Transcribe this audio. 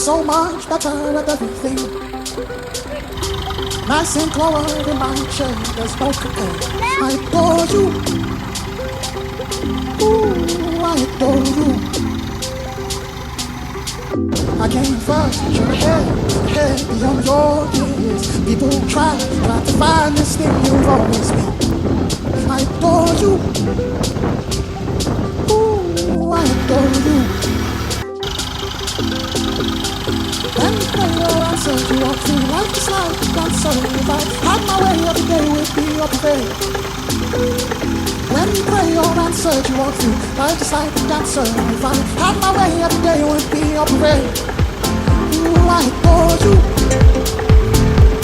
so much better at everything. Nice and clover in my chair, there's no compare. I adore you. Ooh, I adore you. I came first, you're ahead beyond your years. People try to find this thing you've always been. I adore you. Ooh, I adore you. When you play your answer, you walk through life is like a dancer. If I had my way, every day would be your parade. When you pray your answer, you walk through life is like a dancer. If I had my way, every day would be your parade. Ooh, I adore you.